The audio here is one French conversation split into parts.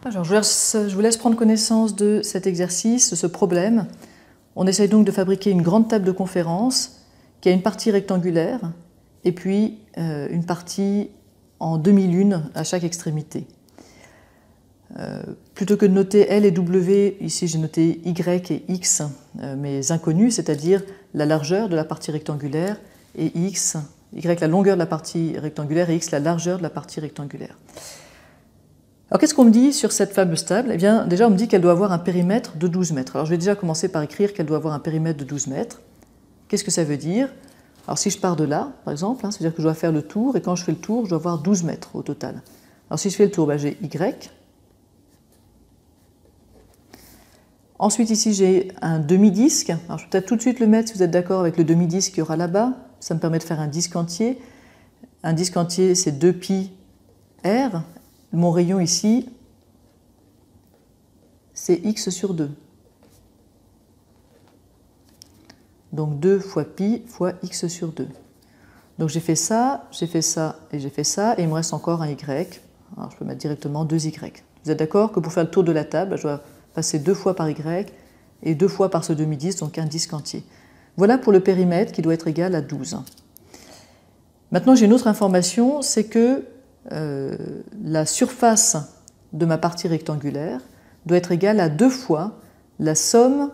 Alors, je vous laisse prendre connaissance de cet exercice, de ce problème. On essaye donc de fabriquer une grande table de conférence qui a une partie rectangulaire et puis une partie en demi-lune à chaque extrémité. Plutôt que de noter L et W, ici j'ai noté Y et X, mes inconnus, c'est-à-dire la largeur de la partie rectangulaire et X, Y la longueur de la partie rectangulaire et X la largeur de la partie rectangulaire. Alors qu'est-ce qu'on me dit sur cette fameuse table? Eh bien, déjà on me dit qu'elle doit avoir un périmètre de 12 mètres. Alors je vais déjà commencer par écrire qu'elle doit avoir un périmètre de 12 mètres. Qu'est-ce que ça veut dire? Alors si je pars de là, par exemple, ça veut dire que je dois faire le tour, et quand je fais le tour, je dois avoir 12 mètres au total. Alors si je fais le tour, j'ai Y. Ensuite ici j'ai un demi-disque. Alors je vais peut-être tout de suite le mettre si vous êtes d'accord avec le demi-disque qu'il y aura là-bas. Ça me permet de faire un disque entier. Un disque entier c'est 2πr. Mon rayon ici, c'est x sur 2. Donc 2 fois pi fois x sur 2. Donc j'ai fait ça et j'ai fait ça, et il me reste encore un y. Alors je peux mettre directement 2y. Vous êtes d'accord que pour faire le tour de la table, je dois passer 2 fois par y et 2 fois par ce demi-disque, donc un disque entier. Voilà pour le périmètre qui doit être égal à 12. Maintenant j'ai une autre information, c'est que la surface de ma partie rectangulaire doit être égale à 2 fois la somme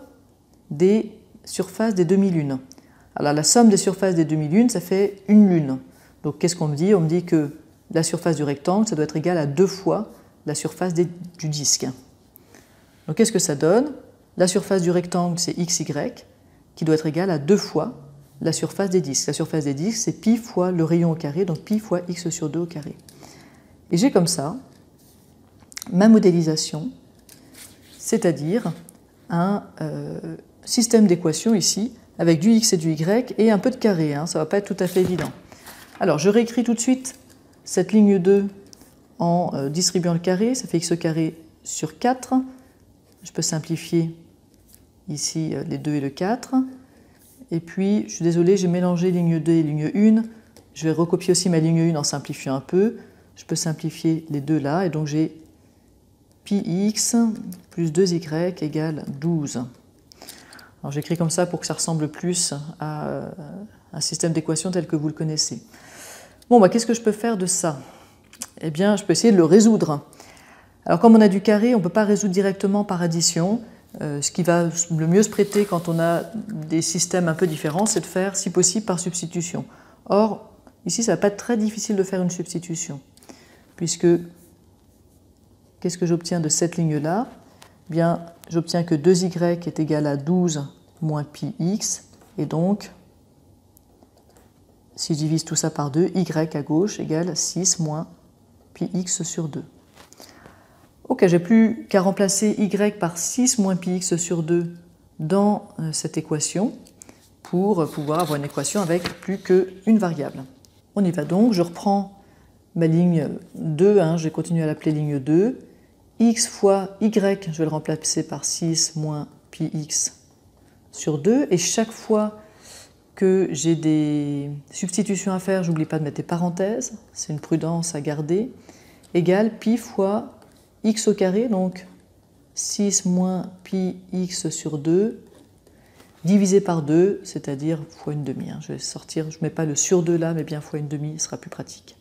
des surfaces des demi-lunes. Alors la somme des surfaces des demi-lunes, ça fait une lune. Donc qu'est-ce qu'on me dit? On me dit que la surface du rectangle, ça doit être égal à 2 fois la surface du disque. Donc qu'est-ce que ça donne? La surface du rectangle, c'est xy, qui doit être égale à 2 fois la surface des disques. La surface des disques, c'est pi fois le rayon au carré, donc pi fois x sur 2 au carré. Et j'ai comme ça ma modélisation, c'est-à-dire un système d'équations ici, avec du x et du y et un peu de carré, ça ne va pas être tout à fait évident. Alors je réécris tout de suite cette ligne 2 en distribuant le carré, ça fait x au carré sur 4. Je peux simplifier ici les 2 et le 4. Et puis, je suis désolé, j'ai mélangé ligne 2 et ligne 1. Je vais recopier aussi ma ligne 1 en simplifiant un peu. Je peux simplifier les deux là, et donc j'ai πx plus 2y égale 12. Alors j'écris comme ça pour que ça ressemble plus à un système d'équations tel que vous le connaissez. Bon, qu'est-ce que je peux faire de ça? Eh bien, je peux essayer de le résoudre. Alors comme on a du carré, on ne peut pas résoudre directement par addition. Ce qui va le mieux se prêter quand on a des systèmes un peu différents, c'est de faire, si possible, par substitution. Or, ici, ça ne va pas être très difficile de faire une substitution, puisque, qu'est-ce que j'obtiens de cette ligne-là? Eh bien, j'obtiens que 2y est égal à 12 moins πx, et donc, si je divise tout ça par 2, y à gauche égale 6 moins πx sur 2. Ok, j'ai plus qu'à remplacer y par 6 moins πx sur 2 dans cette équation pour pouvoir avoir une équation avec plus qu'une variable. On y va donc, je reprends ma ligne 2, je vais continuer à l'appeler ligne 2, x fois y, je vais le remplacer par 6 moins πx sur 2, et chaque fois que j'ai des substitutions à faire, j'oublie pas de mettre des parenthèses, c'est une prudence à garder, égale pi fois x au carré, donc 6 moins πx sur 2, divisé par 2, c'est-à-dire fois une demi. Je vais sortir, je ne mets pas le sur 2 là, mais bien fois une demi, ce sera plus pratique.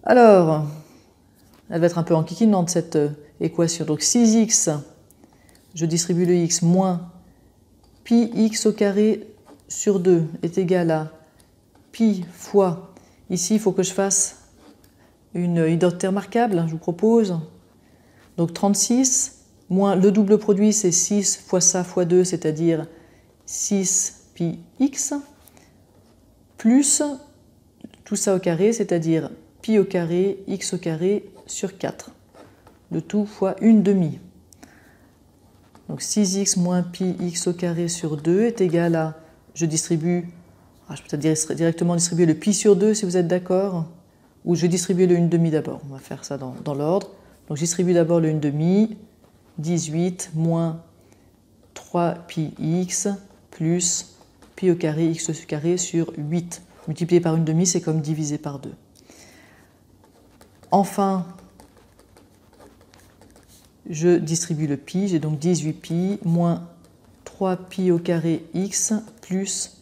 Alors, elle va être un peu enquiquinante cette équation. Donc 6x, je distribue le x, moins πx au carré sur 2 est égal à pi fois, ici il faut que je fasse une identité remarquable, je vous propose. Donc 36, moins le double produit, c'est 6 fois ça fois 2, c'est-à-dire 6 πx, plus tout ça au carré, c'est-à-dire pi au carré, x au carré sur 4. Le tout fois une demi. Donc 6x moins πx au carré sur 2 est égal à, je distribue, je peux peut-être directement distribuer le pi sur 2 si vous êtes d'accord, ou je vais distribuer le 1/2 d'abord, on va faire ça dans l'ordre. Donc je distribue d'abord le 1/2, 18 moins 3πx plus pi au carré, x au carré sur 8. Multiplié par 1/2, c'est comme divisé par 2. Enfin, je distribue le pi, j'ai donc 18pi moins 3pi au carré x plus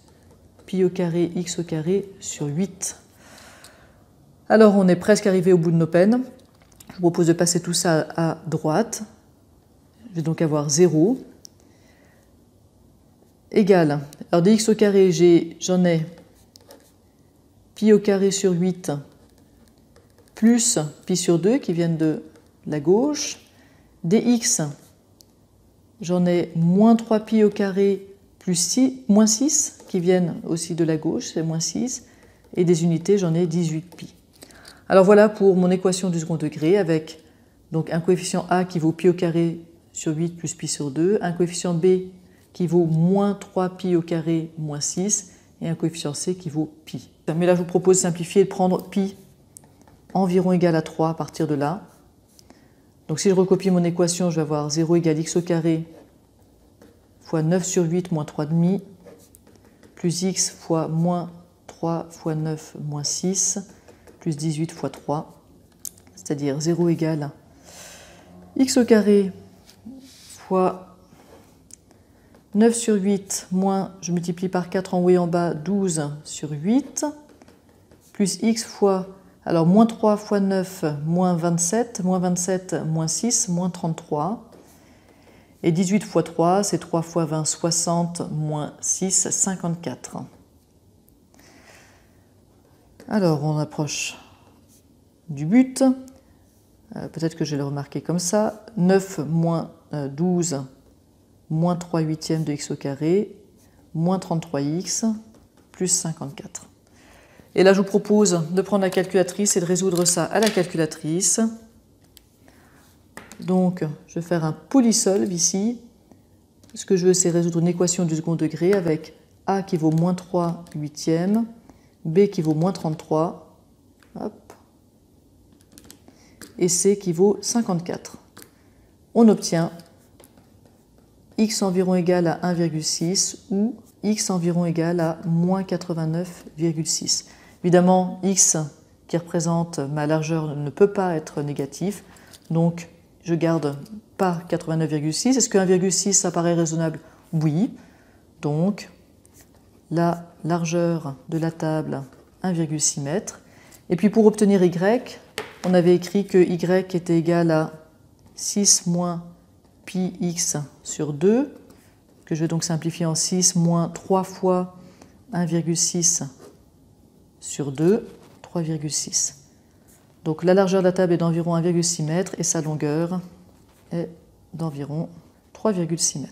pi au carré x au carré sur 8. Alors on est presque arrivé au bout de nos peines. Je vous propose de passer tout ça à droite. Je vais donc avoir 0 égale, alors de x au carré, j'en ai pi au carré sur 8 plus pi sur 2 qui viennent de la gauche. Dx, j'en ai moins 3pi au carré plus moins 6 qui viennent aussi de la gauche, c'est moins 6. Et des unités, j'en ai 18pi. Alors voilà pour mon équation du second degré avec donc un coefficient a qui vaut pi au carré sur 8 plus pi sur 2, un coefficient b qui vaut moins 3pi au carré moins 6 et un coefficient c qui vaut pi. Mais là, je vous propose de simplifier et de prendre pi environ égal à 3 à partir de là. Donc si je recopie mon équation, je vais avoir 0 égale x au carré fois 9 sur 8 moins 3,5 plus x fois moins 3 fois 9 moins 6 plus 18 fois 3, c'est-à-dire 0 égale x au carré fois 9 sur 8 moins, je multiplie par 4 en haut et en bas, 12 sur 8, plus x fois, alors moins 3 fois 9, moins 27, moins 6, moins 33. Et 18 fois 3, c'est 3 fois 20, 60, moins 6, 54. Alors, on approche du but. Peut-être que je vais le remarquer comme ça. 9 moins 12, moins 3 huitièmes de x au carré, moins 33x, plus 54. Et là, je vous propose de prendre la calculatrice et de résoudre ça à la calculatrice. Donc, je vais faire un polysolve ici. Ce que je veux, c'est résoudre une équation du second degré avec a qui vaut moins 3 huitièmes, b qui vaut moins 33, hop, et c qui vaut 54. On obtient x environ égal à 1,6 ou x environ égal à moins 89,6. Évidemment, x qui représente ma largeur ne peut pas être négatif, donc je garde pas 89,6. Est-ce que 1,6 ça paraît raisonnable? Oui. Donc la largeur de la table 1,6 m. Et puis pour obtenir y, on avait écrit que y était égal à 6 moins pi x sur 2, que je vais donc simplifier en 6 moins 3 fois 1,6 sur 2, 3,6. Donc la largeur de la table est d'environ 1,6 m et sa longueur est d'environ 3,6 m.